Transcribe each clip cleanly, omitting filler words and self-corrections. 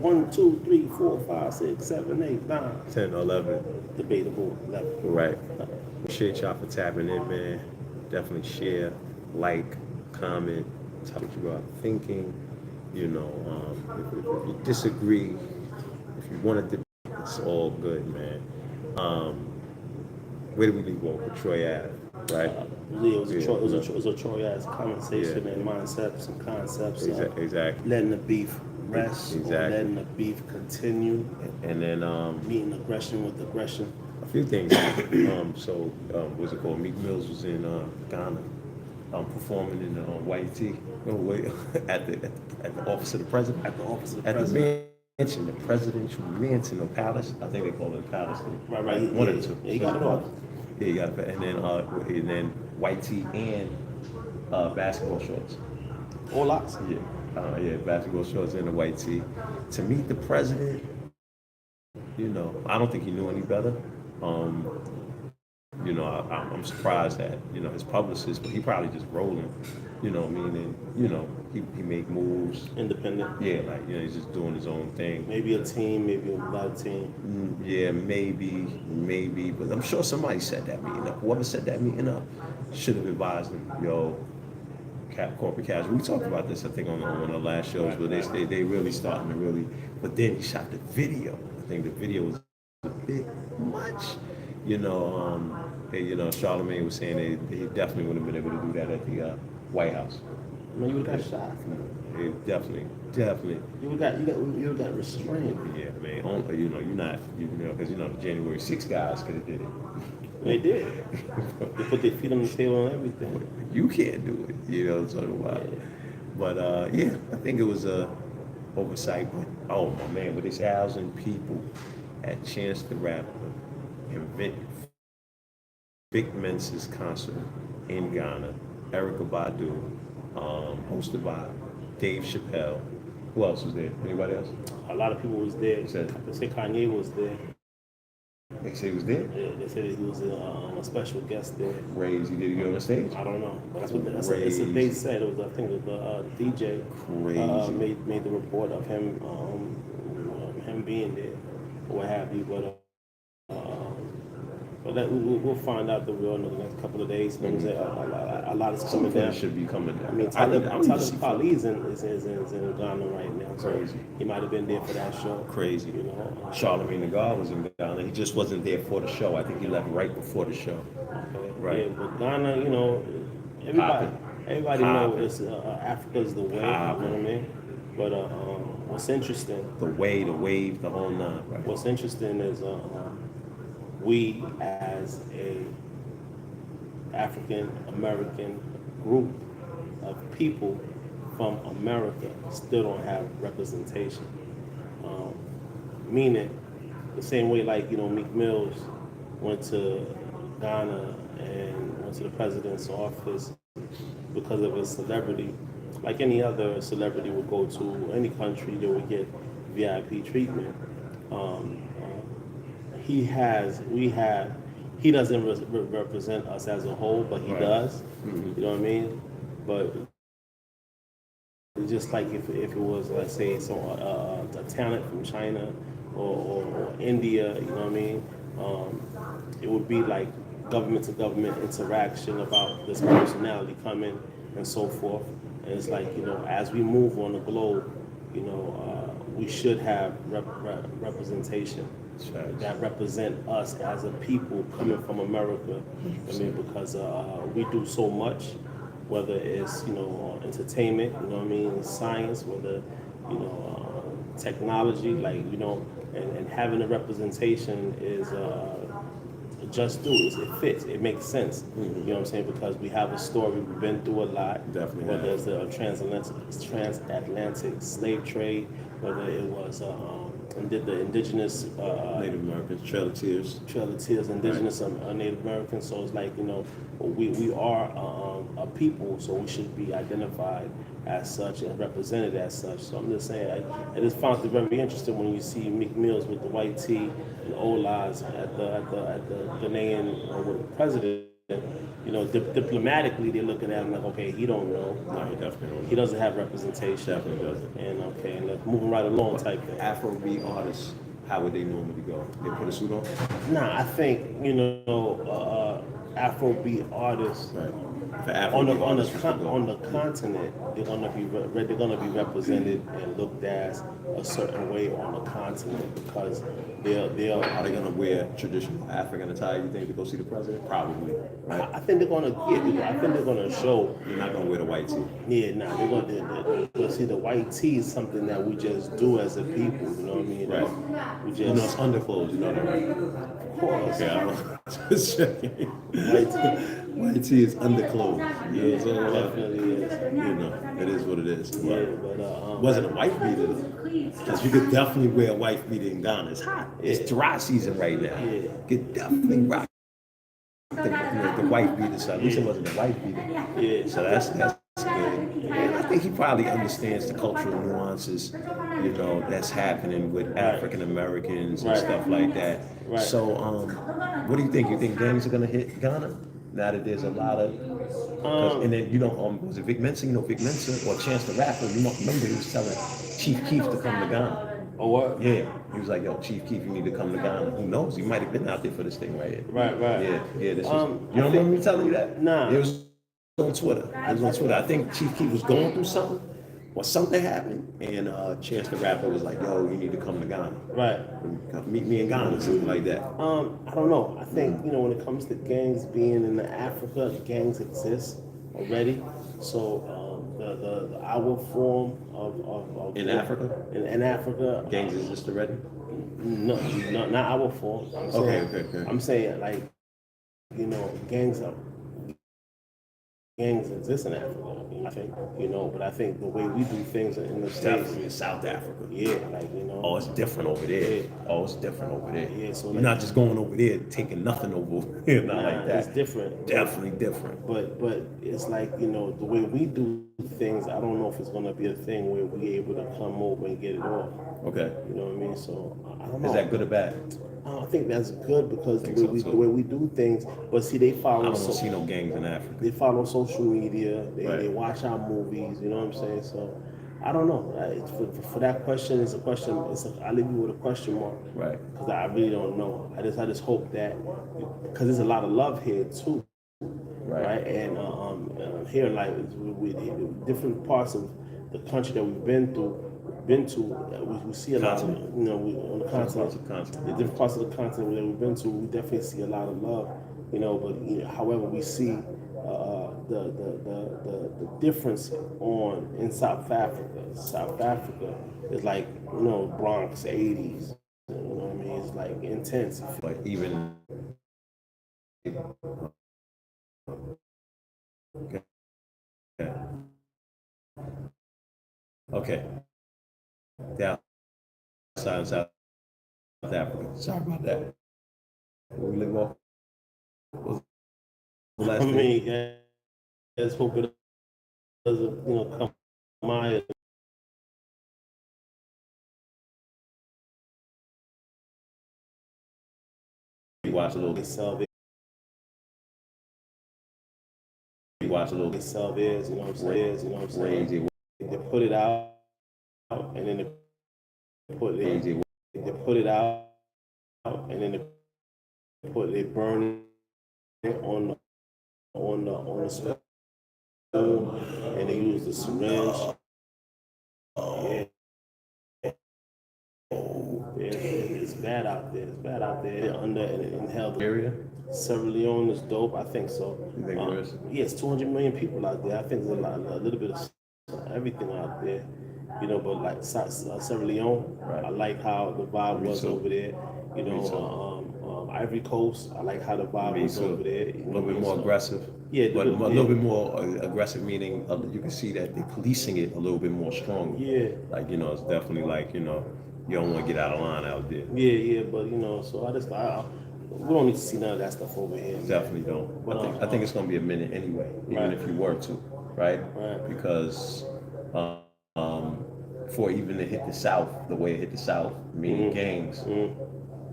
1, 2, 3, 4, 5, 6, 7, 8, 9. 10, 11. Debatable 11. Right. Appreciate y'all for tapping in, man. Definitely share, like, comment, tell what you are thinking. You know, if you disagree, if you want to debate, it's all good, man. Um, where do we leave off with Troy Ave, right? It was a Troy-ass conversation and mindset, some concepts. Exactly. Letting the beef rest, or letting the beef continue, and then meeting aggression with aggression. A few things. What's it called? Meek Mills was in Ghana, performing in white tee. At the office of the president. At the office of the president. The mansion, the presidential mansion or palace. I think they call it a palace. Right. One of the two. Yeah, you got it all. Yeah, you got it. And then white tee and basketball shorts. All lots. Yeah, basketball shorts and a white tee. To meet the president, you know, I don't think he knew any better. You know, I'm surprised that, you know, his publicist, but he probably just rolling, you know, meaning, you know, he made moves. Independent. Yeah, like, you know, he's just doing his own thing. Maybe a team, maybe without a team. Yeah, maybe. But I'm sure somebody set that meeting up. Whoever set that meeting up should have advised him, yo, corporate casual. We talked about this, I think, on the last shows, but they really starting to really, but then he shot the video. I think the video was a bit much. You know, Charlamagne was saying he definitely would have been able to do that at the White House. Man, you would have got shot. Yeah, definitely. You would have got restrained. Yeah, man. You know, you're not, you know, because you know the January 6 guys could have did it. They did. They put their feet on the table and everything. You can't do it. You know what I'm talking about. Yeah. But yeah, I think it was a oversight. But oh my man, with this 1,000 people at Chance the Rapper and Vic Mensa's concert in Ghana, Erykah Badu, hosted by Dave Chappelle. Who else was there? Anybody else? A lot of people was there. They said Kanye was there. They said he was there? Yeah, they said he was a special guest there. Crazy. Did he get on the stage? I don't know. That's what they said. It was, I think, the DJ made the report of him being there, or what have you. But we'll find out the real in the next couple of days. A lot is coming down. Should be coming down. I mean, Talib Kweli is in Ghana right now. Crazy. So he might have been there for that show. Crazy. You know, Charlamagne the God was in Ghana. He just wasn't there for the show. I think he left right before the show. Okay. Right. Yeah, but Ghana, you know, everybody knows Africa's the way. You know what I mean? But what's interesting? The way, the wave, the whole nine. Right. What's interesting is we as a African American group of people from America still don't have representation. Meaning the same way, like, you know, Meek Mills went to Ghana and went to the president's office because of his celebrity. Like any other celebrity would go to any country, they would get VIP treatment. He doesn't represent us as a whole, but he does. Mm-hmm. You know what I mean? But it's just like if it was, let's say, a talent from China or India, you know what I mean? It would be like government to government interaction about this personality coming and so forth. And it's like, you know, as we move on the globe, you know, we should have representation that represent us as a people coming from America. I mean, because we do so much, whether it's, you know, entertainment, you know what I mean, science, whether, you know, technology, like, you know, and having a representation is just do it. It fits. It makes sense. Mm-hmm. You know what I'm saying? Because we have a story. We've been through a lot. Definitely. Whether it's the transatlantic slave trade, whether it was the indigenous Native Americans, Trail of Tears, indigenous Native Americans. So it's like, you know, we are a people, so we should be identified as such and represented as such. So I'm just saying, I just found it very interesting when you see Meek Mills with the white tee and Olas at the Ghanaian with the president, diplomatically they're looking at him like, okay, he don't know. No, he definitely don't. He doesn't have representation. Definitely doesn't. And okay, and moving right along type thing. Afrobeat artists, how would they normally go? They put a suit on? Nah, I think Afrobeat artists Right. For on the Afrobeat on the artists, we con- should go. on the continent, they're gonna be represented and looked at a certain way on the continent because they'll. Are they gonna wear traditional African attire? You think to go see the president? Probably. Right. I think they're gonna I think they're gonna show. You're not gonna wear the white tee. Yeah, nah, they're see the white tee is something that we just do as a people. You know what I mean? Right. We You know, it's just underclothes. You know that, right? of course. Okay, I'm just checking. White tee. White tee is underclothes. You know what I'm saying? Definitely is. You know, it is what it is. Yeah, But but wasn't a white beater though. Because you could definitely wear a white beater in Ghana. It's hot. It's dry season right now. Yeah. You could definitely rock the white beater. So at least it wasn't a white beater. Yeah. So that's good. And I think he probably understands the cultural nuances, you know, that's happening with African Americans and Right. stuff like that. Right. So, what do you think? You think gangs are gonna hit Ghana now that there's a lot of? And then was it Vic Mensa? You know Vic Mensa or Chance the Rapper? You might remember he was telling Chief Keef to come to Ghana. Oh what? Yeah, he was like, "Yo, Chief Keef, you need to come to Ghana." Who knows? He might have been out there for this thing right here. Right. Yeah. This was, you I don't remember me telling you that? Nah. It was on Twitter. It was on Twitter. I think Chief Keef was going through something, or something happened, and Chance the Rapper was like, "Yo, you need to come to Ghana. Right. Meet me in Ghana," something like that. I don't know. I think when it comes to gangs being in Africa, gangs exist already. So the our form of In Africa? in Africa, Gangs exist already. no, not our form. I'm saying, Okay. I'm saying like gangs exist in Africa. I think but I think the way we do things in the States, Definitely in South Africa. yeah, Oh, it's different over there. Yeah. Oh, it's different over there. Yeah, so you're not just going over there taking nothing over here, not like that. it's different. Definitely different. But it's like the way we do things. I don't know if it's gonna be a thing where we're able to come over and get it off. Okay. You know what I mean? So I don't know. Is that good or bad? I think that's good because Think so, too. the way we do things. But see, they I follow. don't see no gangs in Africa. They follow social media. They Right. watch our movies. You know what I'm saying? So I don't know. For that question, it's a question. I leave you with a question mark. Right. Because I really don't know. I just hope that because there's a lot of love here too. Right. And here, like we different parts of the country that we've been to, we see a lot of, on the continent, the different parts of the continent that we've been to, we definitely see a lot of love, but however we see the difference in South Africa. South Africa is like, Bronx 80s, you know what I mean? It's like intense. But even okay. Down south in South Africa. Sorry about that. Where we live off? What was the last I thing? mean, let's hope it doesn't, come my. We watch a little They bit. sell it. We watch a little They bit. sell theirs, you know what I'm saying? Crazy. They put it out, and then they put it out, and then they burn it on the stove, and they use the syringe. Yeah, it's bad out there. It's bad out there. They're under and inhaled. Area? Sierra Leone is dope. I think so. You think there is? Yes, 200 million people out there. I think there's a little bit of everything out there. But like Sierra Leone, Right. I like how the vibe Me was too. over there. Ivory Coast, I like how the vibe Me was too. over there. A little bit more aggressive. Yeah, But a yeah. little bit more aggressive, meaning you can see that they're policing it a little bit more strongly. Yeah. Like, it's definitely like, you don't want to get out of line out there. Yeah, but so we don't need to see none of that stuff over here. Man. Definitely don't. But, I think it's going to be a minute anyway, even Right. if you were to, right? Right. Because for even to hit the South, the way it hit the South, meaning gangs,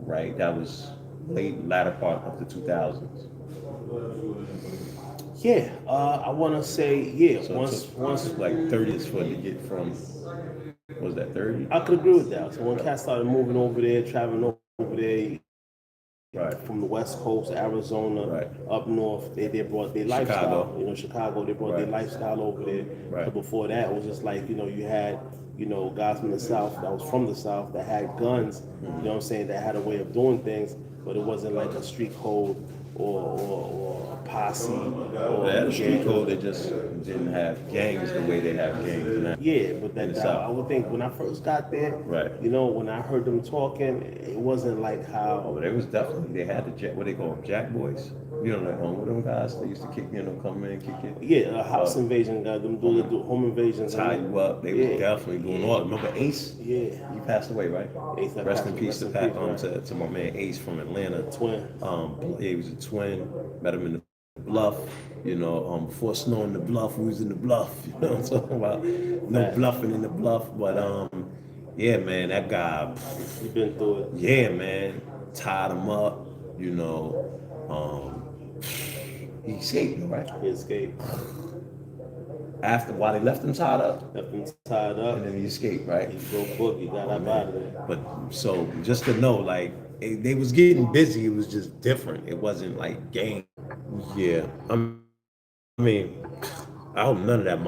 right? That was latter part of the 2000s. Yeah, I want to say yeah. So Once it took like 30 years for it to get from, what was that 30? I could agree with that. So when cats started moving over there, traveling over there Right. from the West Coast, Arizona, Right. up north, they brought their Chicago. lifestyle. You know, Chicago, they brought their Right. lifestyle over there. Right. So before that, it was just like you had guys from the South that was from the South that had guns. You know what I'm saying? That had a way of doing things, but it wasn't like a street code or a posse. Or They had a street code, they just didn't have gangs the way they have gangs now. Yeah, but In the that South. I would think when I first got there, Right. when I heard them talking, it wasn't like Oh, how. but it was definitely, they had the what they call them, Jack Boys. You know, like with them guys, they used to kick, come in and kick it. Yeah, a house invasion, them do home invasions. Tie you up. They was definitely doing all. Remember Ace? Yeah. He passed away, right? Ace that Rest passed in away. peace Rest to in Pat, peace, right. to my man Ace from Atlanta. Twin. Yeah, he was a twin. Met him in the Bluff. Before Snow in the Bluff, we was in the Bluff. You know what I'm talking about? No Right. bluffing in the Bluff, but yeah, man, that guy. You've been through it. Yeah, man, tied him up. He escaped, right? He escaped. After while they left him tied up, Left him tied up. and then he escaped, right? He broke boogie, got up out of there. But so just to know, like they was getting busy. It was just different. It wasn't like gang. Yeah, I mean, I hope none of that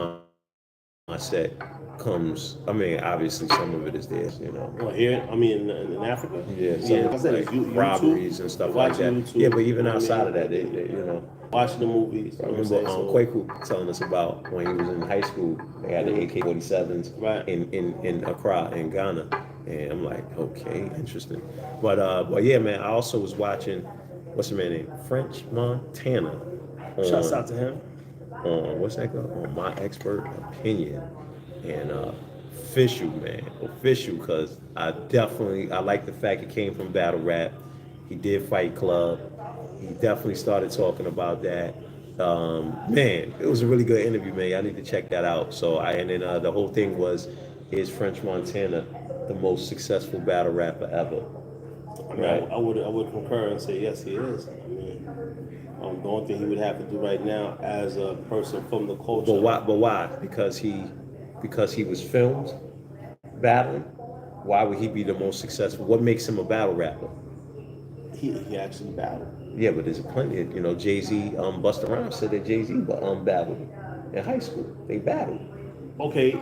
mindset comes. I mean, obviously some of it is there, Well, here, I mean, in Africa. Yeah, some I said, like YouTube, robberies and stuff like that. watching YouTube, Yeah, but even you know what I outside mean? of that, they. Watching the movies. I You know what I'm remember saying? So, Kwaku telling us about when he was in high school. They had the AK-47s Right. in Accra in Ghana, and I'm like, okay, interesting. But yeah, man, I also was watching, what's the man name? French Montana. shouts out to him. On what's that called? On My Expert Opinion, and official, man, official, because I like the fact it came from battle rap. He did Fight Club. He definitely started talking about that. Man, it was a really good interview, man. I need to check that out. And then the whole thing was, is French Montana the most successful battle rapper ever? I mean, Right. I would concur and say yes, he is. I mean, the only thing he would have to do right now, as a person from the culture. But why? But why? Because he was filmed battling. Why would he be the most successful? What makes him a battle rapper? He actually battled. Yeah, but there's plenty. Jay-Z, Busta Rhymes said that Jay-Z battled in high school. They battled. Okay.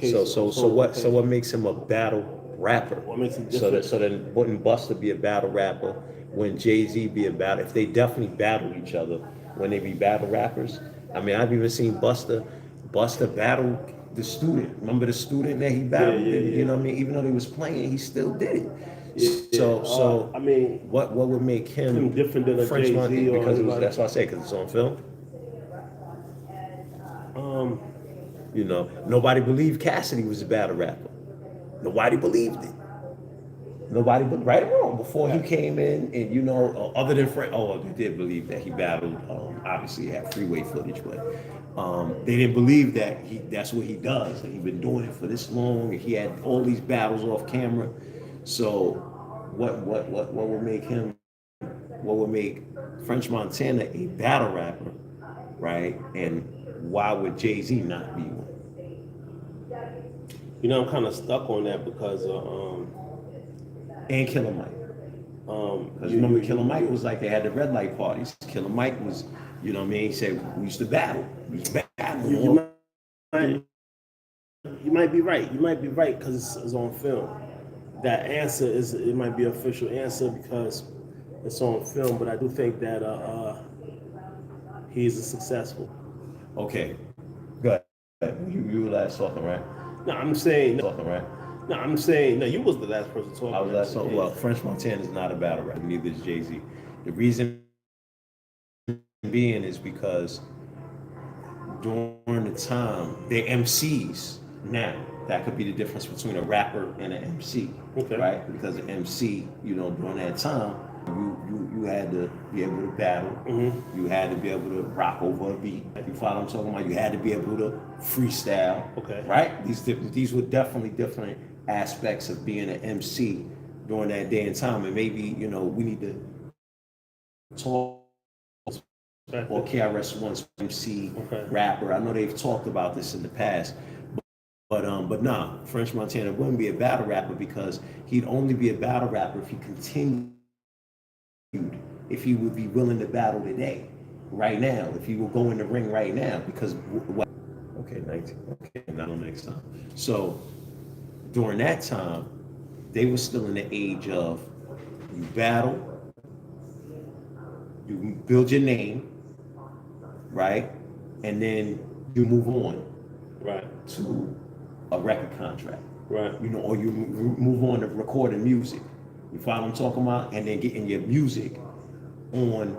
So what makes him a battle rapper? What makes him different? So then wouldn't Busta be a battle rapper? When Jay-Z be a battle? If they definitely battle each other, when they be battle rappers? I mean, I've even seen Busta battle the student. Remember the student that he battled? Yeah. You know what I mean? Even though he was playing, he still did it. Yeah. So I mean, what would make him different than a French Jay-Z Montana? or Because anybody? that's why I say, because it's on film. Nobody believed Cassidy was a battle rapper. Nobody believed it. Nobody, but right or wrong, before he came in, and other than Frank, they did believe that he battled. Obviously, he had freeway footage, but they didn't believe that that's what he does. That he'd been doing it for this long, and he had all these battles off camera. So, what would make him? What would make French Montana a battle rapper, right? And why would Jay-Z not be one? I'm kind of stuck on that because And Killer Mike. Because remember, Killer Mike was like, they had the red light parties. Killer Mike was, he said, we used to battle. We used to battle. You might be right. You might be right because it's on film. That answer it might be an official answer because it's on film. But I do think that he's a successful. Okay, good. You were last talking, right? No, I'm saying. Talking, right? No, I'm saying. No, you was the last person talking. I was last talking. Well, French Montana is not a battle rapper. Neither is Jay-Z. The reason being is because during the time, they're MCs now. That could be the difference between a rapper and an MC, right? Because an MC, during that time, you had to be able to battle. Mm-hmm. You had to be able to rock over a beat. You follow what I'm talking about? You had to be able to freestyle, right? These were definitely different aspects of being an MC during that day and time. And maybe, we need to talk or KRS-One's MC Okay. rapper. I know they've talked about this in the past. But nah, French Montana wouldn't be a battle rapper because he'd only be a battle rapper if he continued, if he would be willing to battle today, right now, if he will go in the ring right now, because okay, 19, okay, now next time. So during that time, they were still in the age of you battle, you build your name, right, and then you move on, Right. to a record contract. Right. Or you move on to recording music. You follow what I'm talking about? And then getting your music on,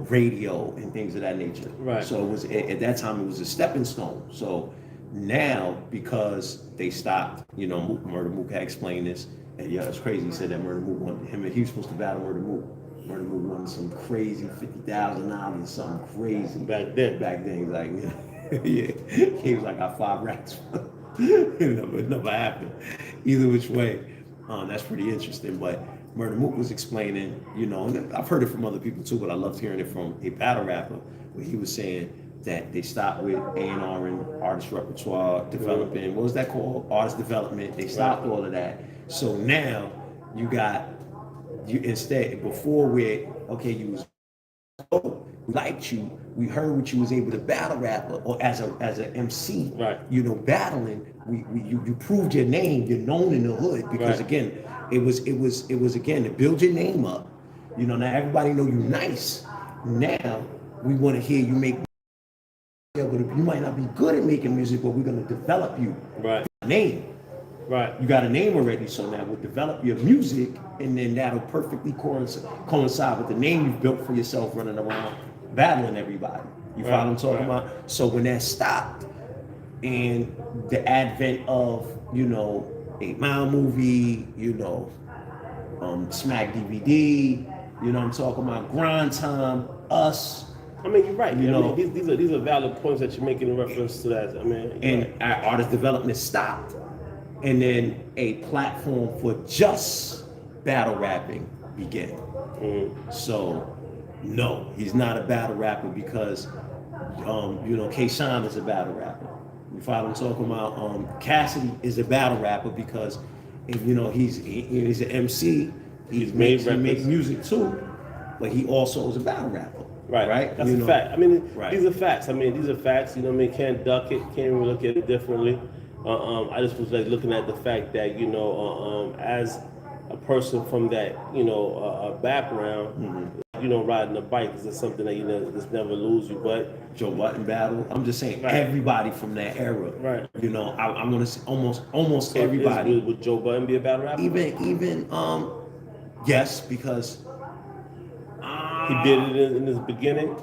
radio and things of that nature. Right. So it was at that time it was a stepping stone. So now because they stopped, Murder Mook had explained this, and yeah, it's crazy. He said that Murder Mook wanted him, and he was supposed to battle Murder Mook. Murder Mook wanted some crazy $50,000, something crazy. Back then, He's like, yeah, he was like, I got 5 racks. It never happened. Either which way, that's pretty interesting. But Murder Mook was explaining, and I've heard it from other people too, but I loved hearing it from a battle rapper, where he was saying that they stopped with A&R and artist repertoire developing. What was that called? Artist development. They stopped all of that. So now you instead, before where, okay, you was we liked you, we heard what you was able to battle rapper or as an MC, right? Battling. You proved your name. You're known in the hood because right. Again, it was again to build your name up. Now everybody know you nice. Now we want to hear you make. You might not be good at making music, but we're gonna develop you. Right. Name. Right. You got a name already, so now we'll develop your music, and then that'll perfectly coincide with the name you've built for yourself running around battling everybody. You follow what I'm talking about? So when that stopped, and the advent of, 8 Mile movie, Smack DVD, I'm talking about Grind Time, Us. I mean, you're right. These are valid points that you're making in reference to that. I mean, and our artist development stopped. And then a platform for just battle rapping began. So, no, he's not a battle rapper because, K-Shine is a battle rapper. You follow what I'm talking about? Cassidy is a battle rapper because, he's an MC. He makes music too, but he also is a battle rapper. Right. That's a fact. I mean, these are facts. Can't duck it. Can't even look at it differently. I just was like looking at the fact that as a person from that background, riding a bike is something that just never lose you. But Joe Button battle, I'm just saying everybody from that era. Right. I'm gonna say almost everybody. Would Joe Button be a battle rapper? Even yes, because he did it in his beginning.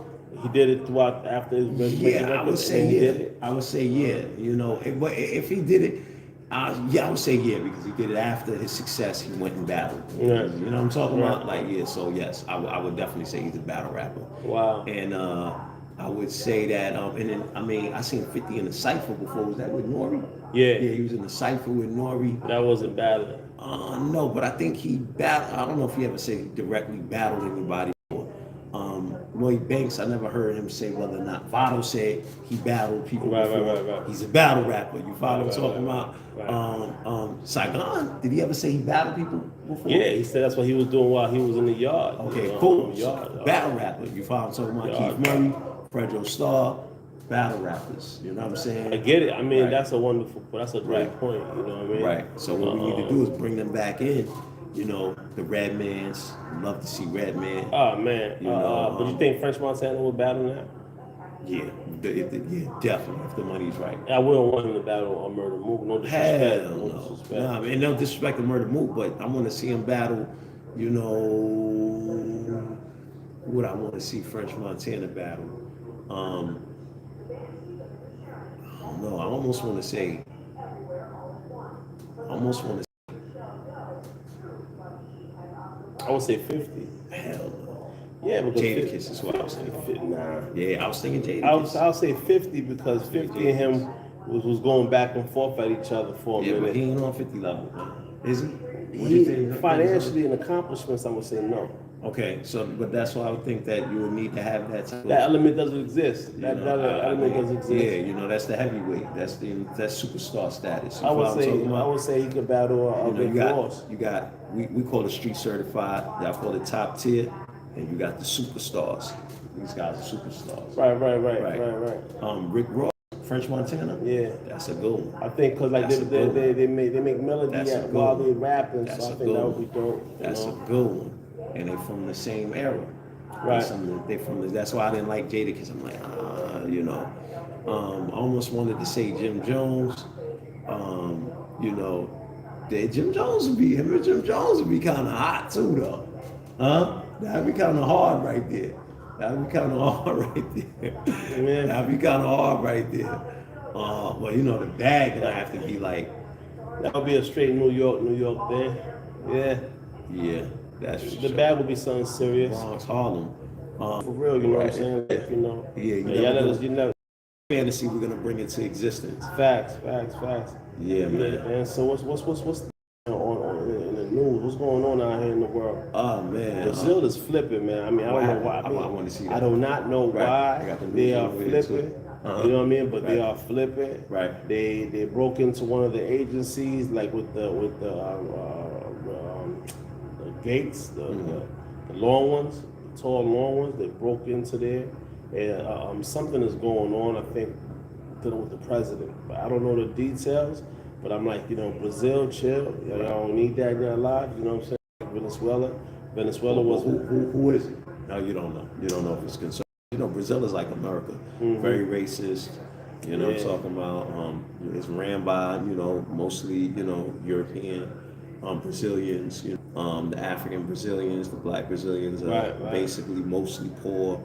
He did it throughout after his record. I would say yeah. I would say yeah. If he did it, I would say yeah because he did it after his success. He went and battled. Yeah. You know what I'm talking about? Like yeah. So yes, I would definitely say he's a battle rapper. Wow. And I would say that. And then I seen 50 in the Cypher before. Was that with Nori? Yeah. Yeah, he was in the Cypher with Nori. That wasn't battling. No, but I think he battled. I don't know if he ever said he directly battled anybody. Lloyd Banks, I never heard him say whether or not. Votto said he battled people before. Right. He's a battle rapper. You follow what I'm talking about? Saigon, did he ever say he battled people before? Yeah, he said that's what he was doing while he was in the yard. Okay, cool. Battle rapper. You follow what I'm talking about? Keith Murray, Fredro Starr, battle rappers. You know what I'm saying? I get it. I mean, that's a great point. You know what I mean? Right. So what we need to do is bring them back in. The Redmans. Love to see Redman. Oh man. But you think French Montana will battle now? Yeah, definitely. If the money's right. I wouldn't want him to battle on Murder Mook. No disrespect. Hell no. Nah, man, no disrespect to Murder Mook, but I want to see him battle. What I want to see French Montana battle. I don't know. I almost want to say. I would say 50. Hell no. Yeah, because Jadakiss is what I was thinking. Nah. Yeah, I was thinking Jadakiss. I'll say 50 because 50 and him was going back and forth at each other for a minute. But he ain't on 50 level, man. Is he? Financially and accomplishments, I'm gonna say no. Okay, so but that's why I would think that you would need to have that type of, That element doesn't exist. That I element mean, doesn't exist. yeah, that's the heavyweight. That's superstar status. You I know would what I'm say talking I about? would say he could battle Rick Ross. You got we call it street certified. Y'all call it top tier, and you got the superstars. These guys are superstars. Right. Rick Ross, French Montana. Yeah. That's a good one. I think because like they make melody That's a good while one. they rapping, That's so I a think good that would one. be dope. That's a good one, and they're from the same era. Right. They from the, that's why I didn't like Jada, because I'm like, I almost wanted to say Jim Jones. Jim Jones would be him and Jim Jones would be kind of hot too, though. Huh? That'd be kind of hard right there. That'd be kind of hard right there. Yeah. That'd be kind of hard right there. Well, the bag gonna have to be like, That would be a straight New York thing. Yeah. yeah, that's The bag would be something serious. Bronx, Harlem. For real, you know what I'm saying? Like, Yeah, you never fantasy we're gonna bring into existence. facts. Yeah, man. Man. So what's on in the news? What's going on out here in the world? Oh man, Brazil is flipping, man. I mean, I don't know why. I want to see that. I do not know Right. I why got the they news are over here, too. flipping. Uh-huh. You know what I mean? But they Right. are flipping. Right. They broke into one of the agencies, like with the gates, the long ones, the tall long ones. They broke into there, and something is going on. I think dealing with the president, but I don't know the details. But I'm like, Brazil, chill. Y'all don't need that in your life. You know what I'm saying? Venezuela was Who is it? No, you don't know. You don't know if it's concerned. Brazil is like America, very racist. You know what I'm talking about? It's ran by, mostly, European Brazilians, the African Brazilians, the black Brazilians are Right. basically mostly poor.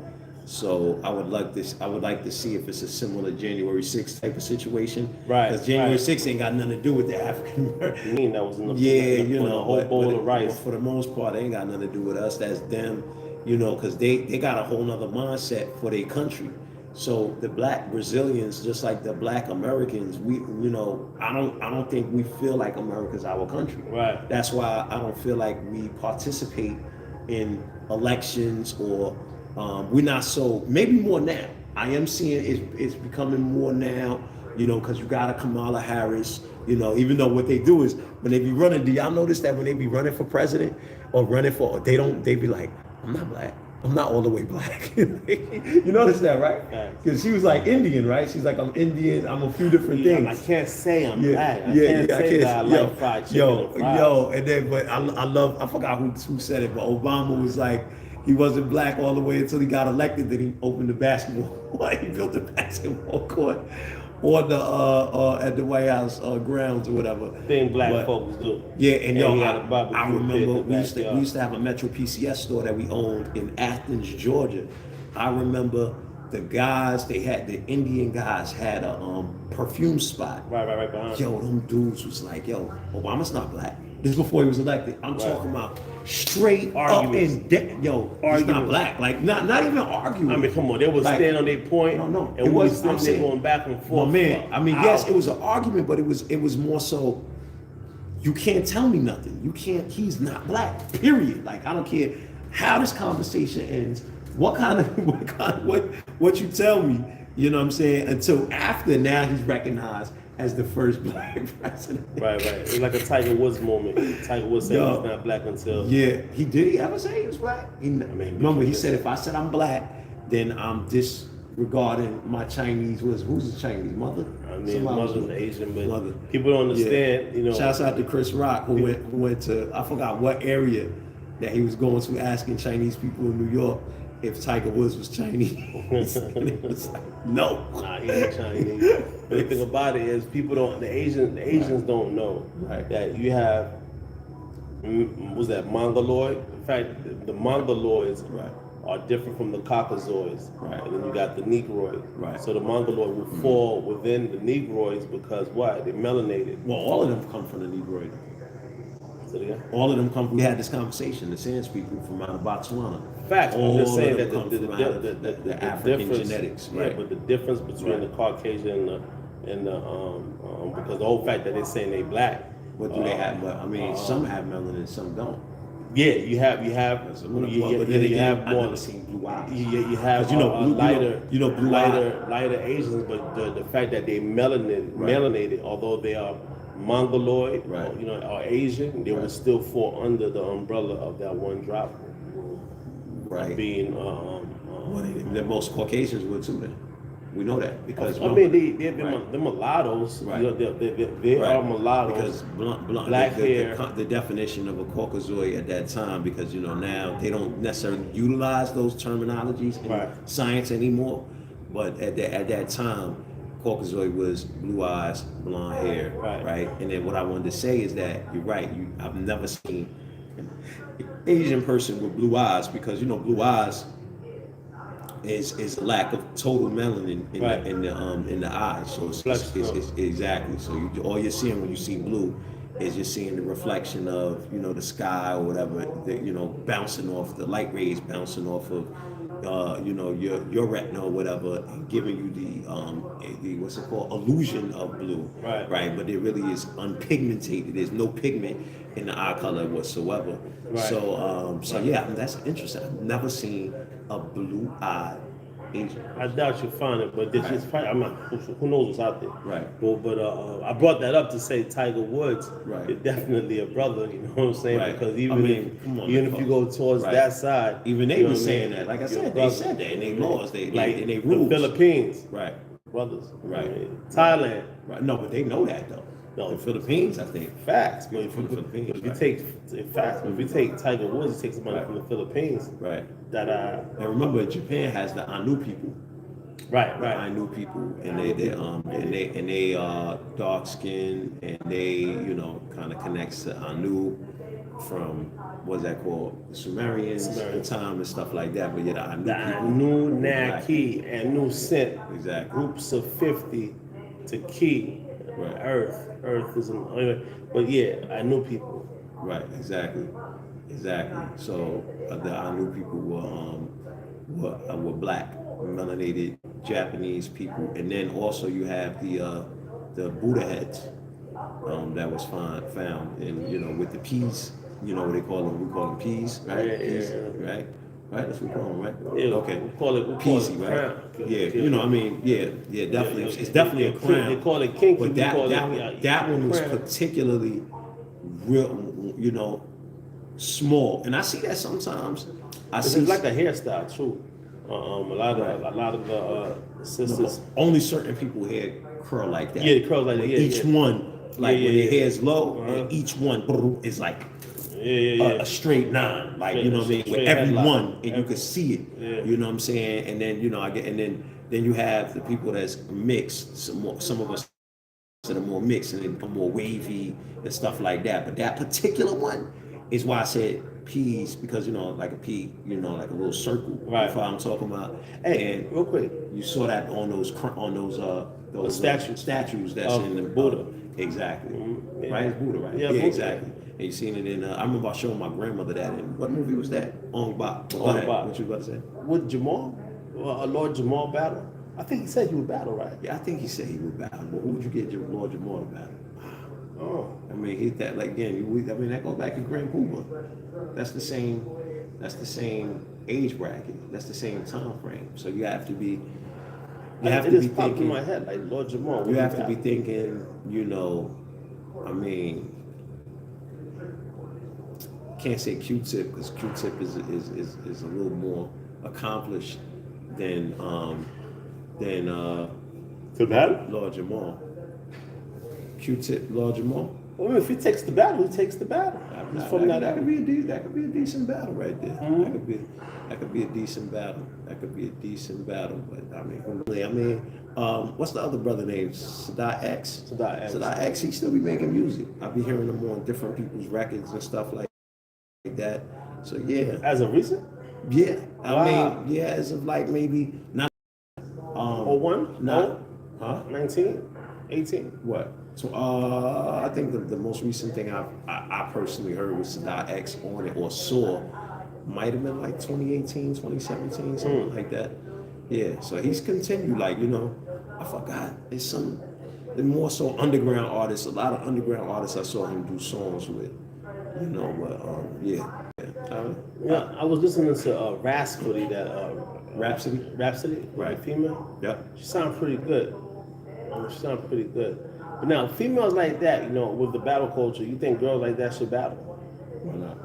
So I would like to see if it's a similar January 6th type of situation. Right, Because January right. 6th ain't got nothing to do with the African American. that was in the Yeah, the whole bowl of rice. For the most part, they ain't got nothing to do with us. That's them, because they got a whole nother mindset for their country. So the black Brazilians, just like the black Americans, I don't think we feel like America's our country. Right. That's why I don't feel like we participate in elections, or we're not so, maybe more now. I am seeing it's becoming more now, because you got a Kamala Harris, even though what they do is when they be running, do y'all notice that when they be running for president or running for, they be like, I'm not black. I'm not all the way black. You notice that, right? Because she was like Indian, right? She's like, I'm Indian. I'm a few different things. I can't say I'm black. I can't can't say that I like fried chicken and fries. And then, but I forgot who said it, but Obama was like, he wasn't black all the way until he got elected. Then he opened the basketball. He built the basketball court on the at the White House grounds or whatever. Thing black folks do. Yeah, and I remember we used to have a Metro PCS store that we owned in Athens, Georgia. I remember the Indian guys had a perfume spot. Right behind. Yo, them dudes was like, yo, Obama's not black. This is before he was elected. I'm talking about straight arguments. up and he's not black. Like not even arguing. I mean, come on, they would stand on their point. No. And we sitting there going back and forth. Well, man, I mean, yes, it was an argument, but it was more so, you can't tell me nothing. He's not black, period. Like, I don't care how this conversation ends, what you tell me, you know what I'm saying? Until after, now he's recognized as the first black president. Right. It's like a Tiger Woods moment. Tiger Woods said he's not black until. Yeah, he ever say he was black? Remember, he said, if I said I'm black, then I'm disregarding my Chinese. Who's the Chinese mother? I mean, mother's Asian, but mother. People don't understand. Shouts out to Chris Rock, who went to, I forgot what area that he was going to, asking Chinese people in New York if Tiger Woods was Chinese. And it was like, no. Nah, he ain't Chinese. But the thing about it is, the Asians don't know that you have, was that Mongoloid? In fact, the Mongoloids are different from the Caucasoids. Right. And then you got the Negroid. Right. So the Mongoloid will fall within the Negroids because what? They're melanated. Well, all of them come from the Negroid. All of them come. We had this conversation. The Sands people from out of Botswana. Facts. I'm just saying that the African genetics. Right. Yeah, but the difference between the Caucasian and the because the whole fact that they're saying they black. What do they have? But I mean, some have melanin, some don't. Yeah, you have That's a little more, but you, then you again, have I more. never seen blue eyes. You have 'Cause you know, blue, lighter, you know, blue eye. lighter Asians, but the fact that they Right. melanated, although they are Mongoloid, Right. or, or Asian, they Right. would still fall under the umbrella of that one drop of Right. being. Well, the most Caucasians would too. Then we know that because I mean, right. they're mulattoes. Right. You know, they Right. are mulattoes. Because Black hair. the definition of a Caucasoid at that time, because now they don't necessarily utilize those terminologies in Right. science anymore, but at that time, Caucasoid was blue eyes, blonde hair, Right. And then what I wanted to say is that you're right. I've never seen an Asian person with blue eyes, because blue eyes is lack of total melanin Right. In the eye. So it's exactly. So all you're seeing when you see blue is you're seeing the reflection of the sky or whatever, bouncing off the light rays, bouncing off of your retina or whatever, and giving you the what's it called, illusion of blue. Right. But it really is unpigmented. There's no pigment in the eye color whatsoever. Right. So yeah, that's interesting. I've never seen a blue-eyed Asian. I doubt you'll find it, but this is probably, I'm not. Who knows what's out there? Right. But I brought that up to say Tiger Woods Right. is definitely a brother. You know what I'm saying? Right. Because come on, if you go towards Right. that side, even they you know were what I saying mean? that. Like I You're said, a they brother. said that in their laws, they like in their the rules. Philippines, Right. brothers. Right. I mean, Thailand, Right. No, but they know that though. No. The Philippines, I think. facts. But From the Philippines, if you right. take facts, but if you take Tiger Woods, you take somebody Right. from the Philippines. Right. That And remember, Japan has the Anu people. right. The Ainu people, and they dark skinned, and they kind of connects to Anu from what's that called, the Sumerians at the time and stuff like that. But yeah, the Anu The people, Anunnaki and New sent Exactly. groups of 50 to key Right. Earth. Earth is but yeah, I knew people. Right, exactly. So the Anu people were black, melanated Japanese people, and then also you have the Buddha heads that was found, and with the peas, what they call them. We call them peas, right? Yeah, Peas, yeah. right? Right, that's what we call them, right? Yeah, Okay. we call it Peasy, right? crown. Yeah, definitely. It's definitely a crown. They call it kinky. But we call that one was crown. particularly real, small, and I see that sometimes. It's like a hairstyle too. A lot of the sisters. Only certain people hair curl like that. Yeah, it curls like that. But Yeah, each yeah. one, like Yeah, when yeah, their hair is low, Uh-huh. and each one is like Yeah. a straight nine, like Straight- you know what I mean, with straight every headlock. one, and you can see it. Yeah. You know what I'm saying? And then then you have the people that's mixed. Some of us that are more mixed and they become more wavy and stuff like that. But that particular one is why I said peas, because like a pea, like a little circle. Right. That's what I'm talking about. Hey, And real quick. you saw that on those statues that's Of in the Buddha. Exactly. Mhm, yeah. Right, it's Buddha, right? Yeah, Buddha. Exactly. And you seen it in. I remember I showed my grandmother that. In what movie was that? Ong Bak. Go ahead. Bak. What you about to say? Would Jamal, Lord Jamal battle? I think he said he would battle, right? Yeah, I think he said he would battle. But who would you get Lord Jamal to battle? Oh. I mean, he that like again. That goes back to Grand Puma. That's the same. That's the same age bracket. That's the same time frame. So you have to be. You have It to just be popped in thinking. my head like Lord Jamal. You have to be thinking. Can't say Q-Tip because Q-Tip is a little more accomplished than to battle. Lord Jamal. Q-Tip, Lord Jamal. Well, if he takes the battle, he takes the battle. He's from That could be a decent battle right there. Mhm. That could be a decent battle. But what's the other brother name? Sadat X. Sadat X. He still be making music. I be hearing him on different people's records and stuff like that. So yeah. As a recent? Yeah. Wow. As of like maybe not. 01? Not. 19? 18? What? So I think the most recent thing I personally heard was Sadat X on it or saw might have been like 2018, 2017, something like that. Yeah, so he's continued I forgot. There's more so underground artists, a lot of underground artists I saw him do songs with. But yeah. Yeah, I was listening to Rhapsody, that Rhapsody, Right. the female. Yep. She sounded pretty good. She sounded pretty good. But now, females like that, with the battle culture, you think girls like that should battle? Why not?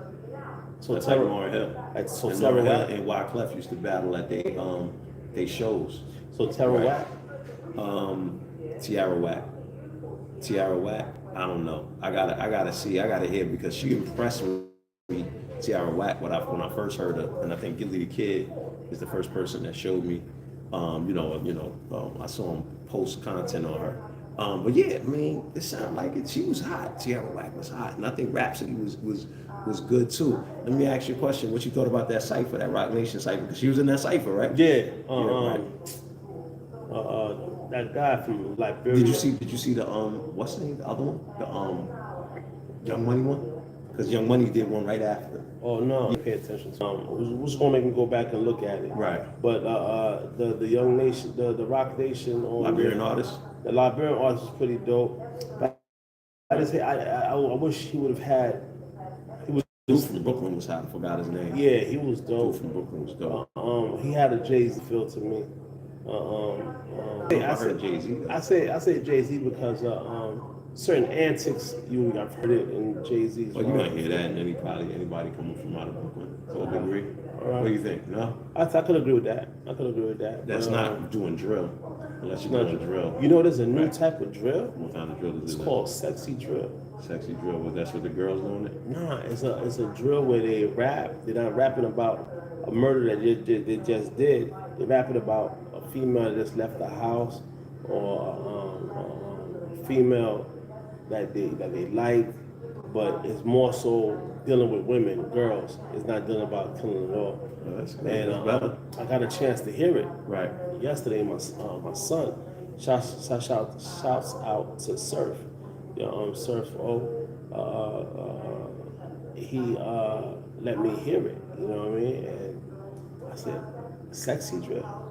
So That's like Terror, Lauryn Hill. like so And Terror Lauryn Hill Whack. and Wyclef used to battle at they shows. So Terror Right. Whack. Tiara Whack. Tiara Whack. I don't know. I gotta hear because she impressed me. Tiara Whack when I first heard her, and I think Gilly the Kid is the first person that showed me. I saw him post content on her. But yeah, I mean, it sounded like it. She was hot. Tiara Whack was hot, and I think Rhapsody was good too. Let me ask you a question. What you thought about that cipher, that Rock Nation cipher? Because she was in that cipher, right? Yeah. Right. That guy from Liberia. Did you see the what's the name? The other one? The Young Money one? Because Young Money did one right after. Oh no, pay attention. Who's gonna make me go back and look at it? Right. But the Young Nation, the Rock Nation, on Liberian artist. The Liberian artist was pretty dope. But I just say I wish he would have had. He was. Dude from Brooklyn was hot. I forgot his name. Yeah, he was dope. Dude from Brooklyn was dope. He had a Jay-Z feel to me. I heard Jay-Z. I say Jay-Z because certain antics I've heard it in Jay-Z's. Oh, you're gonna hear that, and anybody coming from out of Brooklyn. So I agree. What do you think? No, I could agree with that. that's not doing drill, unless you're doing drill. You know, there's a new type of drill. What kind of drill is it? It's called sexy drill. Sexy drill. Well, that's what the girls doing it. Nah, it's a drill where they rap. They're not rapping about a murder that they just did. They're rapping about a female that just left the house, or a female that they like, but it's more so dealing with women, girls. It's not dealing about killing at all. Oh, that's good. And That's I got a chance to hear it right. yesterday. My son shouts out to Surf, Surf O. He let me hear it. You know what I mean? And I said, "Sexy drill."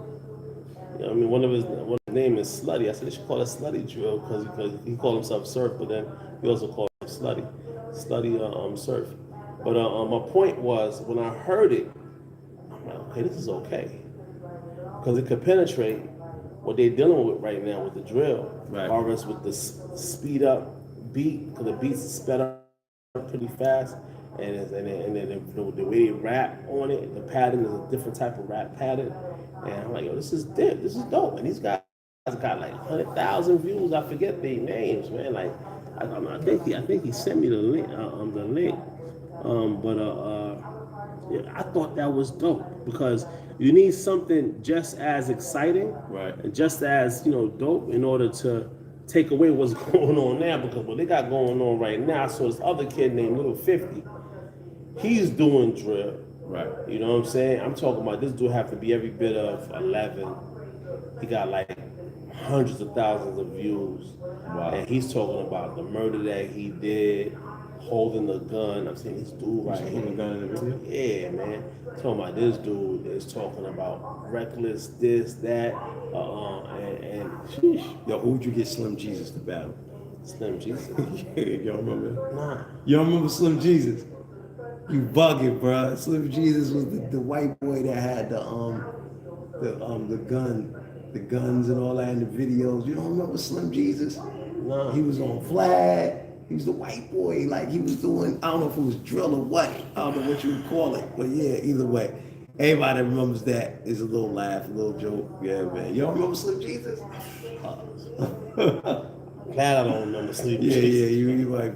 You know what I mean? One of his name is Slutty. I said they should call it Slutty drill because he called himself Surf, but then he also called himself Slutty Surf. But my point was, when I heard it, I'm like, okay, this is okay, because it could penetrate what they're dealing with right now with the drill, Right. or else with the speed up beat, because the beats is sped up pretty fast, and then the way they rap on it, the pattern is a different type of rap pattern, and I'm like, yo, this is dope, and these guys got like 100,000 views. I forget their names, man. Like, I think he sent me the link, yeah, I thought that was dope, because you need something just as exciting, Right. and just as dope in order to take away what's going on now. Because what they got going on right now, I saw this other kid named Little 50. He's doing drill. Right. You know what I'm saying? I'm talking about this dude have to be every bit of 11. He got like hundreds of thousands of views. Wow. And he's talking about the murder that he did, holding the gun. I'm saying this dude right Holding the here. gun in the video? Yeah, man. Talking about this dude is talking about reckless, this, that, and sheesh. Yo, who would you get Slim Jesus to battle? Slim Jesus. Y'all remember? Nah. Y'all remember Slim Jesus? You bugging, bro. Slim Jesus was the white boy that had the guns and all that in the videos. You don't remember Slim Jesus? Nah. He was on Flag. He was the white boy. Like, he was doing, I don't know if it was drill or what. I don't know what you would call it. But yeah, either way. Everybody that remembers that is a little laugh, a little joke. Yeah, man. Y'all remember Slim Jesus? Glad I don't remember Slim Yeah, Jesus. you might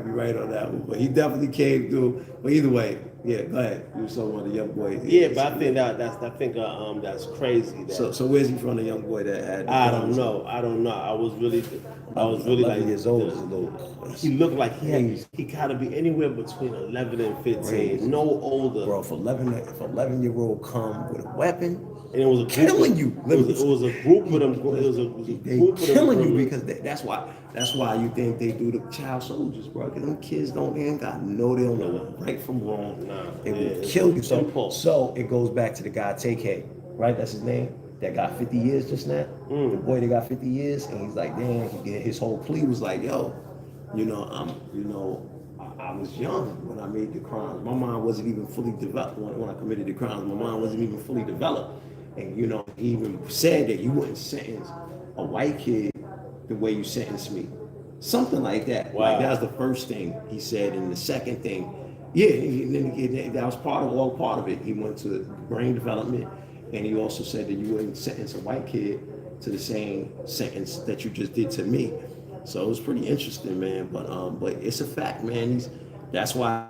be right on that one. But he definitely came through. But either way, yeah, go ahead. You were talking about the young boy. Yeah, but I think that's crazy. So where's he from, the young boy that had? I don't know. I was really 11 like years old is a little. He looked like he gotta be anywhere between 11 and 15, Crazy. no older. Bro, if 11-year-old come with a weapon, And it was a group killing of, you. It was a group of them. It was a They group of them. killing you because that's why you think they do the child soldiers, bro. Because them kids they ain't got they don't know right from wrong. Nah, They yeah, will kill you. it's impulse. So it goes back to the guy TK, right? That's his name. That got 50 years just now. The boy that got 50 years, and he's like, damn. His whole plea was like, yo, I was young when I made the crimes. My mind wasn't even fully developed when I committed the crimes. My mind wasn't even fully developed. And you know, he even said that you wouldn't sentence a white kid the way you sentenced me. Something like that. Wow. Like that was the first thing he said. And the second thing, yeah, that was all part of it. He went to brain development, and he also said that you wouldn't sentence a white kid to the same sentence that you just did to me. So it was pretty interesting, man. But it's a fact, man. That's why.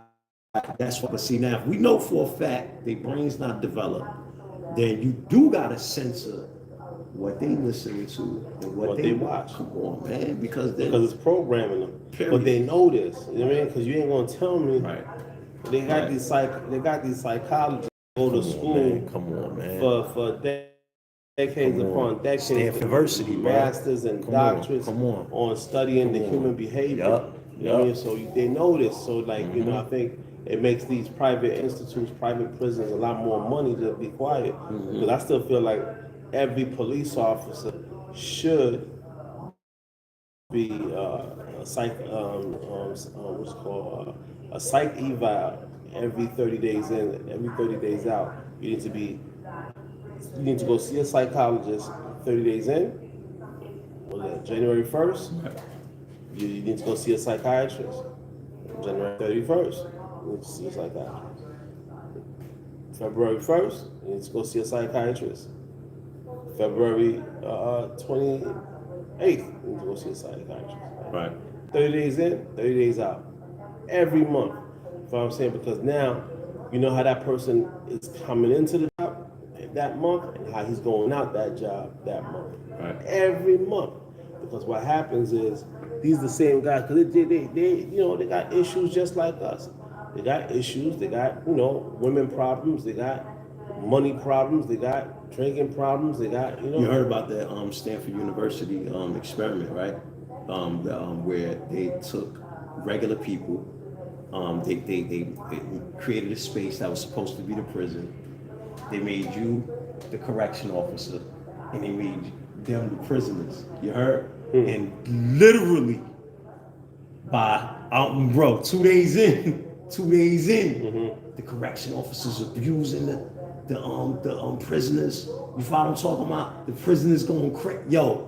That's why. But see, now if we know for a fact their brain's not developed, then you do gotta censor what they listen to and what they watch. Come on, man, because it's programming them. Period. But they know this. You know what I mean? Because you ain't gonna tell me. Right. They got these psychologists go to school. Come on, man. For decades upon decades. Stanford University, masters and doctorates on studying the human behavior. Yep. You know what I mean? So they know this. So like you know, I think it makes these private institutes, private prisons, a lot more money to be quiet. Because I still feel like every police officer should be a psych, what's called a psych eval every 30 days in, every 30 days out. You need to go see a psychologist 30 days in. Was that January 1st? You need to go see a psychiatrist. January 31st, you need to see a psychiatrist. February 1st, you need to go see a psychiatrist. February 28th, you need to go see a psychiatrist. Right. 30 days in, 30 days out. Every month. You know what I'm saying? Because now you know how that person is coming into the job that month and how he's going out that job that month. Right. Every month. Because what happens is these are the same guys, because they you know, they got issues just like us. They got issues, they got, you know, women problems, they got money problems, they got drinking problems, they got, you know. You heard about that Stanford University experiment, right? Where they took regular people, they created a space that was supposed to be the prison. They made you the correction officer, and they made them the prisoners. You heard? And literally, by 2 days in, the correction officers abusing the prisoners. You follow what I'm talking about? The prisoners going crazy. I'm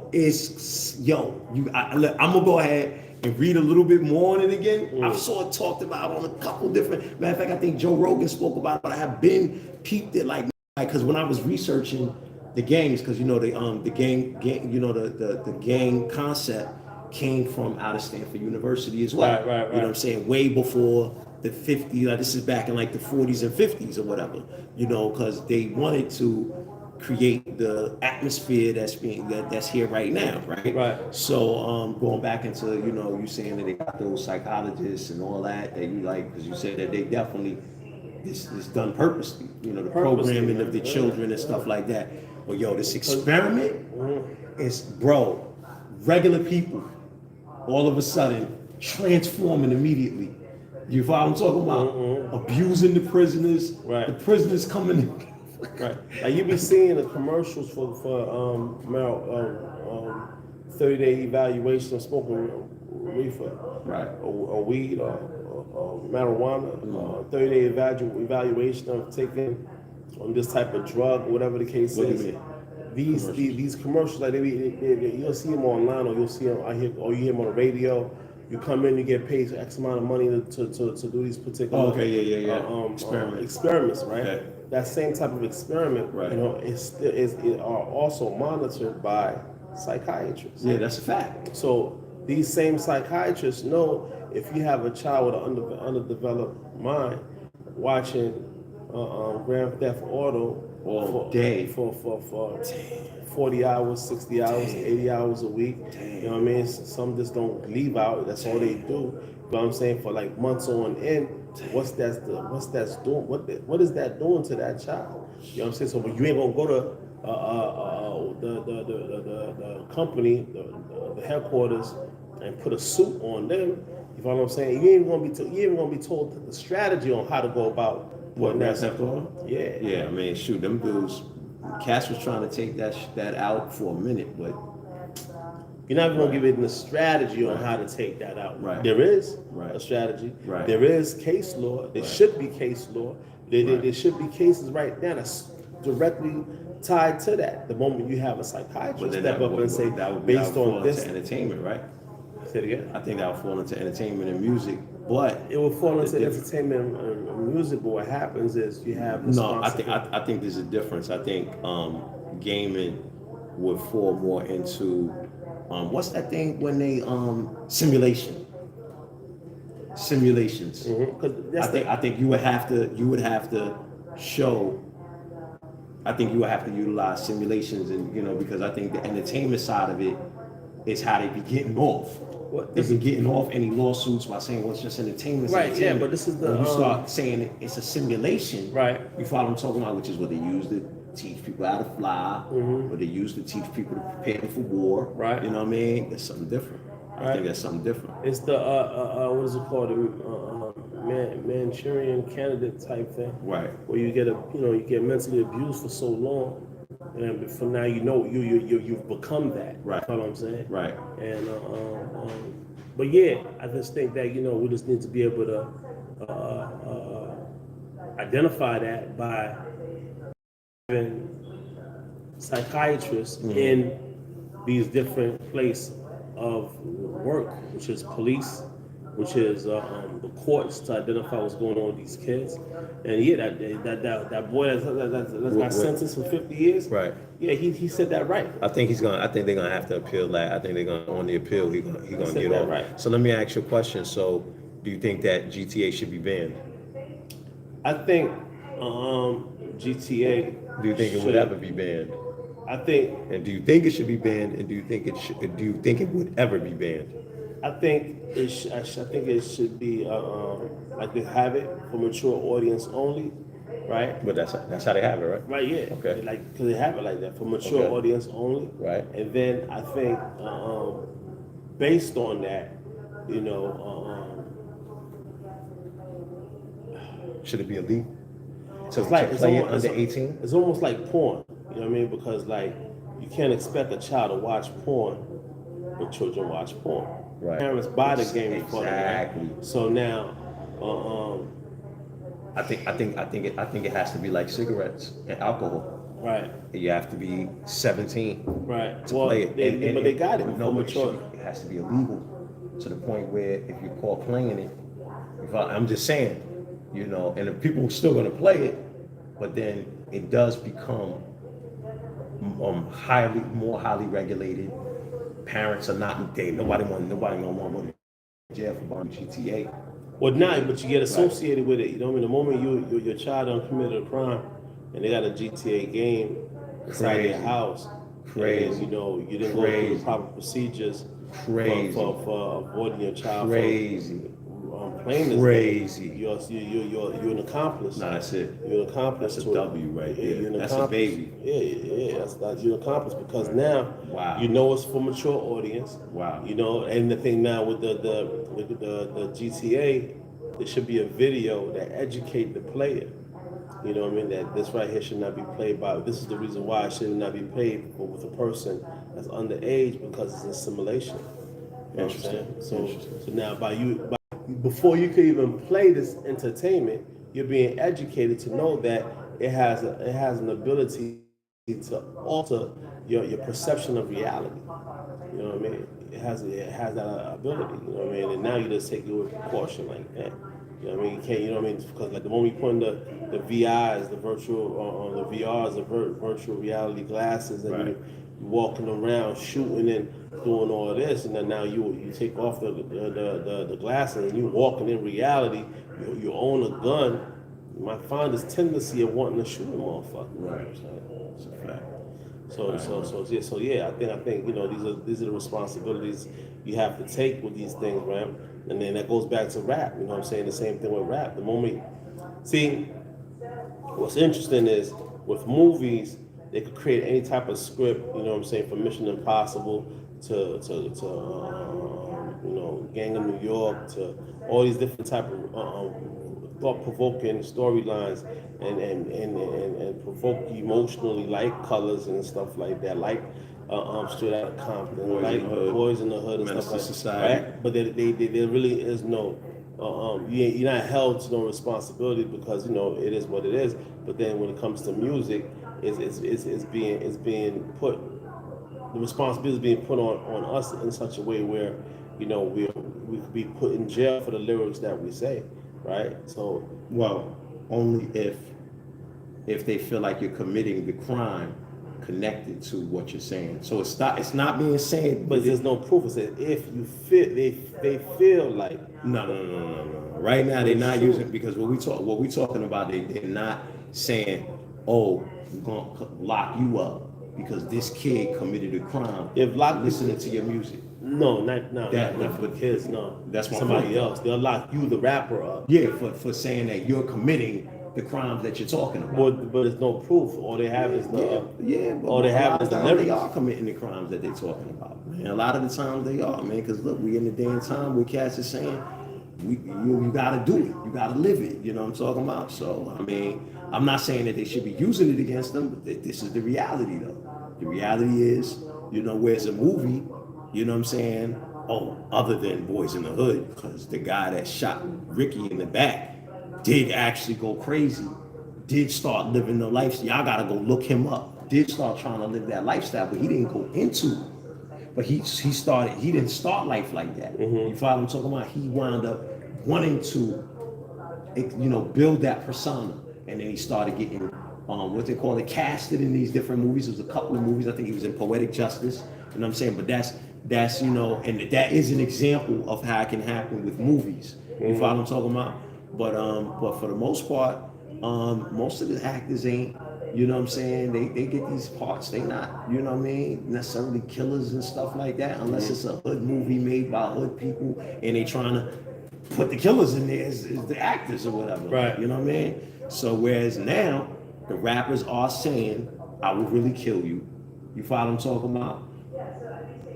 gonna go ahead and read a little bit more on it again. I've saw it talked about on a couple different. Matter of fact, I think Joe Rogan spoke about it, but I have been peeped it like because when I was researching the gangs, because you know the gang, you know the gang concept came from out of Stanford University as well. Right. You know what I'm saying? Way before the 50s. Like this is back in like the 40s and 50s or whatever. You know, because they wanted to create the atmosphere that's here right now, right? Right. So going back into, you know, you saying that they got those psychologists and all that you like, because you said that they definitely it's done purposely, you know, the programming of the children and stuff like that. Well, yo, this experiment is, bro, regular people all of a sudden transforming immediately. You follow what I'm talking about? Abusing the prisoners, the prisoners coming in. Right. Like you be seeing the commercials for 30-day evaluation of smoking reefer, right, or weed, or marijuana, 30-day evaluation of taking this type of drug, whatever the case is. These commercials, like you'll see them online, or you'll see them. Or you hear them on the radio. You come in, you get paid X amount of money to do these particular experiments, right? Okay. That same type of experiment, you know, it are also monitored by psychiatrists. Yeah, that's a fact. So these same psychiatrists know if you have a child with an underdeveloped mind watching Grand Theft Auto all day for 40 hours, 60 hours, 80 hours a week. You know what I mean? Some just don't leave out. That's all they do. You know what I'm saying? For like months on end. What is that doing to that child? You know what I'm saying? So, but you ain't gonna go to the company, the headquarters, and put a suit on them. You know what I'm saying? You ain't gonna be told the strategy on how to go about what that's after. Yeah. I mean, shoot, them dudes. Cass was trying to take that out for a minute, but You're not going Right. to give it the strategy on Right. how to take that out. Right. There is Right. a strategy. Right. There is case law. There Right. should be case law. Right. There should be cases right now that's directly tied to that. The moment you have a But psychiatrist then step up and say, that would based fall on this, into entertainment, right? say it again. I think that would fall into entertainment and music, but It will fall into the- entertainment and music, but what happens is you have no, responsibility. I think there's a difference. I think gaming would fall more into what's that thing when they simulations. Because I think you would have to show. I think you would have to utilize simulations, and because I think the entertainment side of it is how they be getting off. They be getting off any lawsuits by saying, well, it's just entertainment. Right, yeah, entertainment. but this is the, when you start saying it's a simulation, Right. You follow what I'm talking about, which is what they use to teach people how to fly, what they use to teach people to prepare for war. Right. You know what I mean? There's something different. I Right. think that's something different. It's the what is it called? Manchurian candidate type thing. Right. Where you get mentally abused for so long, and for now you've become that. Right. You know what I'm saying? Right. And but yeah, I just think that we just need to be able to identify that by having psychiatrists in these different places of work, which is police, which is the courts, to identify what's going on with these kids. And yeah, that boy that got sentenced for 50 years. Right. Yeah, he said that right. I think they're gonna have to appeal that. I think they're gonna on the appeal. He gonna said get that off. right. So let me ask you a question. So, do you think that GTA should be banned? I think GTA. Do you think it would ever be banned? I think And do you think it should be banned? And do you think it would ever be banned? I think I think it should be like they have it for mature audience only, right? But that's how they have it, right? Right, yeah. Okay. Like, because they have it like that for mature Okay. audience only. Right. And then I think based on that, Should it be illegal? So it's like to play it under 18? It's almost like porn. You know what I mean? Because like you can't expect a child to watch porn, but children watch porn. Right. Parents buy the game for them. Exactly. Right? So now, I think it has to be like cigarettes and alcohol. right, You have to be 17 right. to Well, play it. but they got it. No, for but mature. it has to be illegal to the point where if you're caught playing it, I'm just saying, and if people are still going to play it, but then it does become more highly regulated. Parents are not nobody gonna want to go to jail for buying GTA. Well, now, but you get associated with it. You know what I mean? The moment your child done committed a crime, and they got a GTA game inside Crazy. their house, Crazy. and you didn't go through Crazy. the proper procedures Crazy. for avoiding your child Crazy. from playing this Crazy. game. You're an accomplice. No, that's it. You're an accomplice. That's a to W right yeah, there. you're an That's a accomplice. baby. Yeah. That's you're an accomplice because now Wow. it's for mature audience. Wow. And the thing now with the GTA, there should be a video that educate the player. You know what I mean? That this right here should not be played by. This is the reason why it should not be played with a person that's underage because it's a simulation. You know what I'm saying? So now before you can even play this entertainment, you're being educated to know that it has an ability to alter your perception of reality. You know what I mean? It has that ability. You know what I mean? And now you just take it with precaution like that. You know what I mean? You can't. You know what I mean? Because like the moment you put in the VIs, the VRs, the virtual reality glasses, and Right. you're walking around shooting and doing all this, and then now you take off the glasses and you walking in reality. You own a gun. You might find this tendency of wanting to shoot a motherfucker. Right. It's a fact. So yeah, I think these are the responsibilities you have to take with these things, right? And then that goes back to rap. You know what I'm saying? The same thing with rap. The moment, see, what's interesting is with movies, they could create any type of script. You know what I'm saying? From Mission Impossible to Gang of New York to all these different type of thought-provoking storylines and provoke you emotionally, like colors and stuff like that, like straight out of Compton, Boys right? in the Hood, Boys in the Hood and Menace stuff to like Society. right? But there really is no, you're not held to no responsibility because it is what it is. But then when it comes to music, it's being put, the responsibility is being put on us in such a way where we could be put in jail for the lyrics that we say, right? So Well, only if they feel like you're committing the crime connected to what you're saying. So it's not being said. but there's no proof. It says if you feel they feel like No. Right now but they're it's not true. using, because what we talking about, they're not saying, oh, we're gonna lock you up because this kid committed a crime. If lock Listening to your music. No, not for But kids. No, that's my somebody point. else. They'll lock you, the rapper, up. Yeah, for saying that you're committing the crimes that you're talking about. But there's no proof. All they have is the But all they a have lot is of the times they lyrics. are committing the crimes that they're talking about, man. A lot of the times they are, man. Because look, we in the day and time where cats are saying, you got to do it, you got to live it. You know what I'm talking about? So I mean, I'm not saying that they should be using it against them, but this is the reality, though. The reality is, where's a movie? You know what I'm saying? Oh, other than Boys in the Hood, because the guy that shot Ricky in the back did actually go crazy, did start living the lifestyle. Y'all gotta go look him up. Did start trying to live that lifestyle, but he didn't go into it. But he didn't start life like that. You follow what I'm talking about? He wound up wanting to, build that persona. And then he started getting, what they call it, casted in these different movies. There was a couple of movies. I think he was in Poetic Justice. You know what I'm saying? But that's and that is an example of how it can happen with movies. You follow what I'm talking about? But for the most part, most of the actors ain't, you know what I'm saying? They get these parts. They not, you know what I mean, necessarily killers and stuff like that, unless it's a hood movie made by hood people and they trying to put the killers in there as the actors or whatever. Right. You know what I mean? So whereas now the rappers are saying, I will really kill you. You follow what I'm talking about?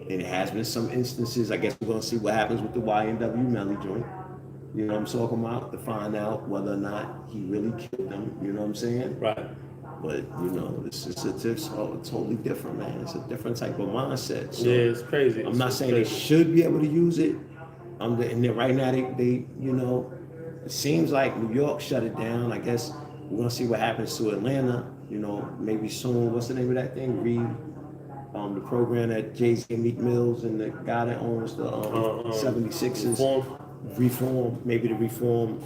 And it has been some instances. I guess we're gonna see what happens with the YNW Melly joint. You know what I'm talking about? To find out whether or not he really killed them. You know what I'm saying? Right. But it's totally different, man. It's a different type of mindset. So Yeah, it's crazy. I'm not saying they should be able to use it. And then right now they it seems like New York shut it down. I guess we're gonna see what happens to Atlanta. Maybe soon. What's the name of that thing? The program that Jay-Z and Meek Mills and the guy that owns the 76ers. Reform, maybe the Reform,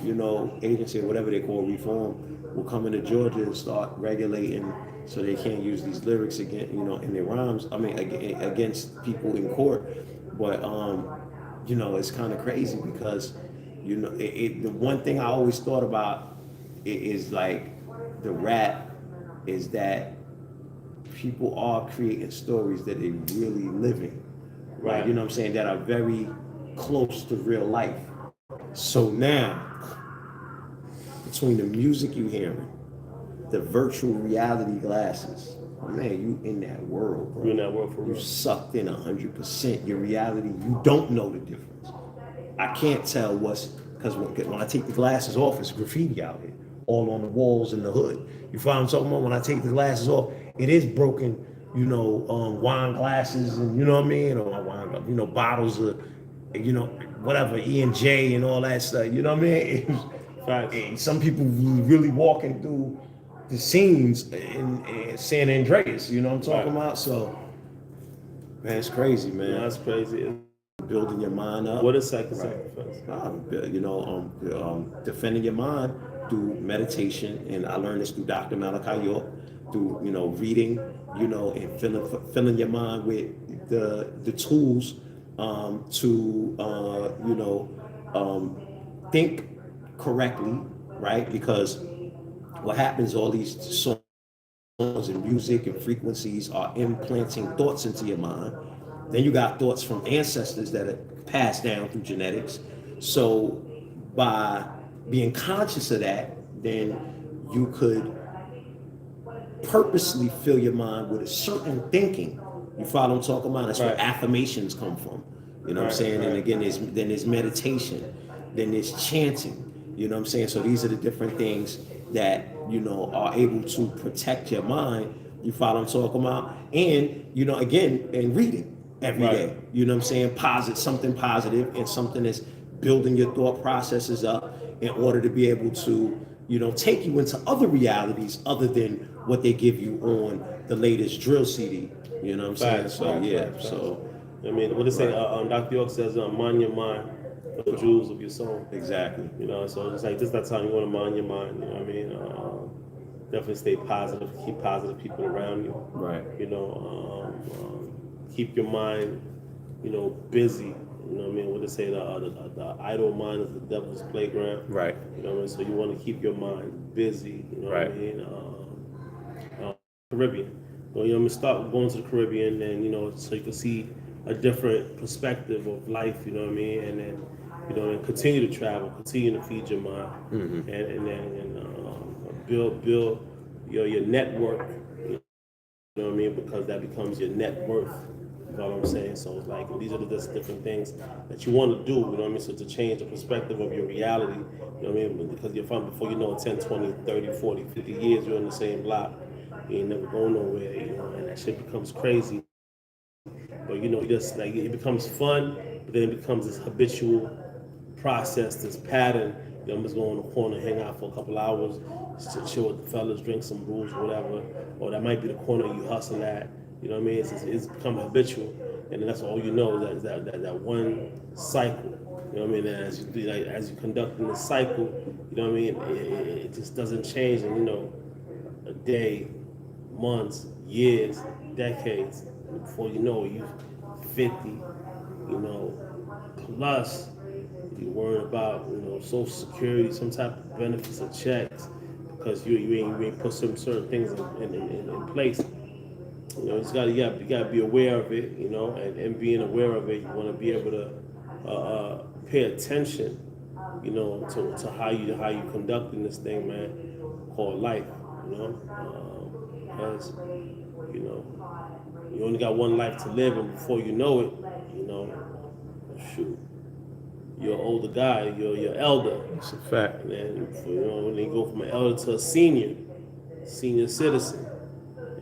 agency or whatever they call Reform will come into Georgia and start regulating so they can't use these lyrics again, in their rhymes. I mean, against people in court. But it's kind of crazy because the one thing I always thought about is like the rap is that people are creating stories that they really living, right? You know what I'm saying, that are very close to real life. So now, between the music you hearing, the virtual reality glasses, man, you in that world, bro. You're in that world for real. You sucked in 100%. Your reality, you don't know the difference. I can't tell because when I take the glasses off, it's graffiti out here, all on the walls in the hood. You find what I'm talking about? When I take the glasses off, it is broken, wine glasses and, you know what I mean? Or wine, bottles of, whatever, E&J and all that stuff, you know what I mean? And some people really walking through the scenes in San Andreas, you know what I'm talking about? So, man, it's crazy, man. No, that's crazy. Building your mind up. What is sacrifice? Defending your mind through meditation, and I learned this through Dr. Malachi York, through reading, and filling your mind with the tools to think correctly, right? Because what happens, all these songs and music and frequencies are implanting thoughts into your mind. Then you got thoughts from ancestors that are passed down through genetics. So by being conscious of that, then you could purposely fill your mind with a certain thinking. You follow what I'm talking about? That's where affirmations come from. You know what I'm saying? And again, there's meditation, then there's chanting. You know what I'm saying? So these are the different things that, are able to protect your mind You follow what I'm talking about? And, you know, again, and reading every Right. day. You know what I'm saying? Something positive and something that's building your thought processes up in order to be able to, you know, take you into other realities other than what they give you on the latest drill CD. You know what I'm saying? Facts, So, facts, yeah. facts, facts. So, I mean, what they say, right. Dr. York says, mind your mind for the jewels of your soul. Exactly. You know, so it's like this is that time you want to mind your mind. You know what I mean? Definitely stay positive. Keep positive people around you. Right. You know, keep your mind, you know, busy. You know what I mean? What they say, the idle mind is the devil's playground. Right. You know what I mean? So you want to keep your mind busy. You know Right. what I mean? Caribbean. Well, you know, I'm gonna start going to the Caribbean, and you know, so you can see a different perspective of life. You know what I mean? And then, you know, and continue to travel, continue to feed your mind, and build your network. You know what I mean? Because that becomes your net worth. You know what I'm saying? So it's like these are just different things that you want to do, you know what I mean? So to change the perspective of your reality, you know what I mean? Because you're from before you know it, 10, 20, 30, 40, 50 years, you're in the same block. You ain't never going nowhere, you know, and that shit becomes crazy. But you know, just like it becomes fun, but then it becomes this habitual process, this pattern. You know, I'm just going to the corner, hang out for a couple hours, chill with the fellas, drink some brews or whatever. Or that might be the corner you hustle at. You know what I mean? It's become habitual, and then that's all you know. That one cycle. You know what I mean? And as you conduct in the cycle, you know what I mean? It just doesn't change, and you know, a day, months, years, decades. Before you know it, you 50, you know, plus you're worried about, you know, Social Security, some type of benefits or checks, because you ain't put some certain things in place. You know, you gotta be aware of it, you know, and being aware of it, you want to be able to pay attention, you know, to how you conducting this thing, man, called life, you know, because you know you only got one life to live, and before you know it, you know, shoot, you're an older guy, you're elder, It's a fact. and then you know when you go from an elder to a senior citizen,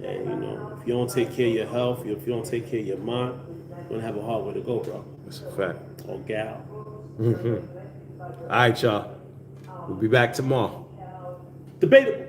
and you know if you don't take care of your health, if you don't take care of your mind, you're gonna have a hard way to go, bro. It's a fact. Or gal. All right, y'all. We'll be back tomorrow. Debatable.